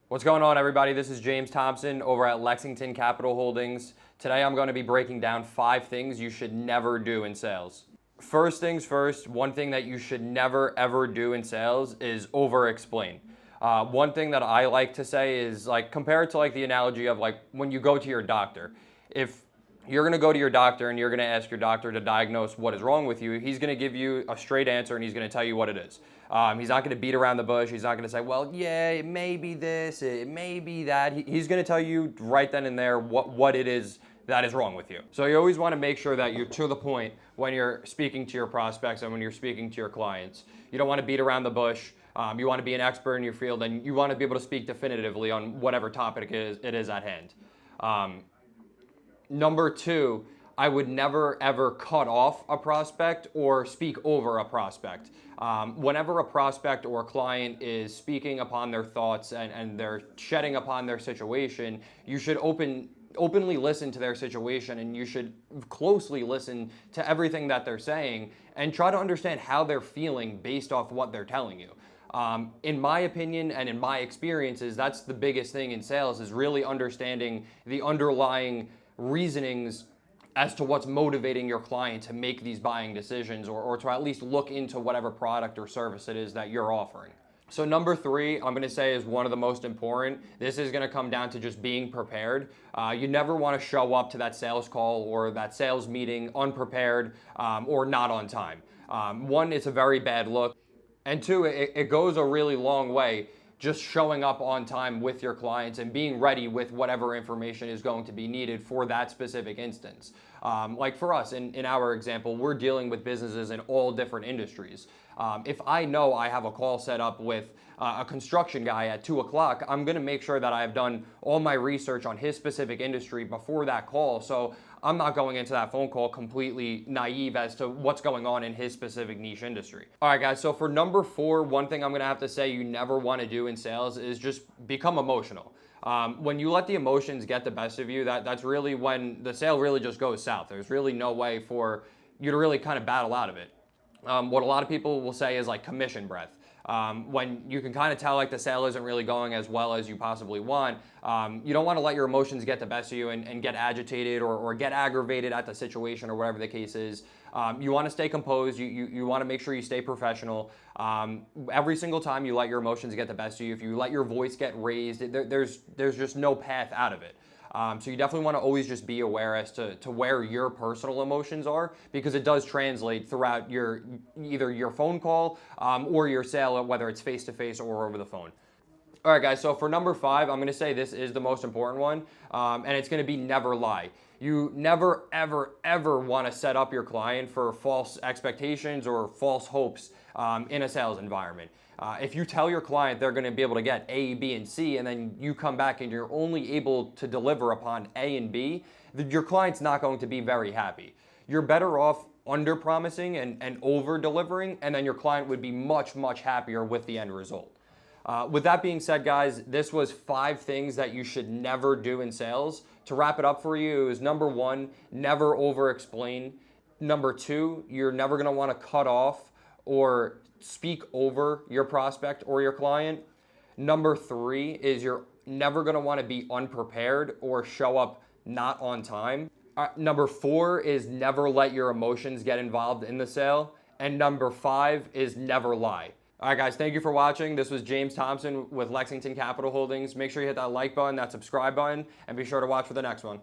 What's going on, everybody? This is James Thompson over at Lexington Capital Holdings. Today I'm going to be breaking down 5 things you should never do in sales. First things first, one thing that you should never ever do in sales is over-explain. One thing that I like to say is, like, compare it to like the analogy of like when you go to your doctor. If you're going to go to your doctor and you're going to ask your doctor to diagnose what is wrong with you, he's going to give you a straight answer and he's going to tell you what it is. He's not going to beat around the bush. He's not going to say, well, yeah, it may be this, it may be that. He's going to tell you right then and there what it is that is wrong with you. So you always want to make sure that you're to the point when you're speaking to your prospects and when you're speaking to your clients. You don't want to beat around the bush. You want to be an expert in your field, and you want to be able to speak definitively on whatever topic it is at hand. Number 2, I would never ever cut off a prospect or speak over a prospect. Whenever a prospect or a client is speaking upon their thoughts and they're shedding upon their situation, you should openly listen to their situation, and you should closely listen to everything that they're saying and try to understand how they're feeling based off what they're telling you. In my opinion and in my experiences, that's the biggest thing in sales, is really understanding the underlying reasonings as to what's motivating your client to make these buying decisions, or to at least look into whatever product or service it is that you're offering. So number 3, I'm going to say, is one of the most important. This is going to come down to just being prepared. You never want to show up to that sales call or that sales meeting unprepared or not on time. 1, it's a very bad look. And 2, it goes a really long way just showing up on time with your clients and being ready with whatever information is going to be needed for that specific instance. Like for us, in our example, we're dealing with businesses in all different industries. If I know I have a call set up with a construction guy at 2 o'clock, I'm going to make sure that I've done all my research on his specific industry before that call, so I'm not going into that phone call completely naive as to what's going on in his specific niche industry. All right, guys, so for number 4, one thing I'm going to have to say you never want to do in sales is just become emotional. When you let the emotions get the best of you, that's really when the sale really just goes south. There's really no way for you to really kind of battle out of it. What a lot of people will say is like commission breath. When you can kind of tell like the sale isn't really going as well as you possibly want, you don't want to let your emotions get the best of you and get agitated or get aggravated at the situation or whatever the case is. You want to stay composed. You want to make sure you stay professional. Every single time you let your emotions get the best of you, if you let your voice get raised, there's just no path out of it. So you definitely want to always just be aware as to where your personal emotions are, because it does translate throughout either your phone call or your sale, whether it's face-to-face or over the phone. All right, guys, so for number 5, I'm going to say this is the most important one, and it's going to be never lie. You never, ever, ever want to set up your client for false expectations or false hopes in a sales environment. If you tell your client they're going to be able to get A, B, and C, and then you come back and you're only able to deliver upon A and B, your client's not going to be very happy. You're better off under-promising and over-delivering, and then your client would be much, much happier with the end result. With that being said, guys, this was 5 things that you should never do in sales. To wrap it up for you is number 1, never over-explain. Number 2, you're never going to want to cut off or speak over your prospect or your client. Number 3 is you're never going to want to be unprepared or show up not on time. Number 4 is never let your emotions get involved in the sale. And number 5 is never lie. All right, guys, thank you for watching. This was James Thompson with Lexington Capital Holdings. Make sure you hit that like button, that subscribe button, and be sure to watch for the next one.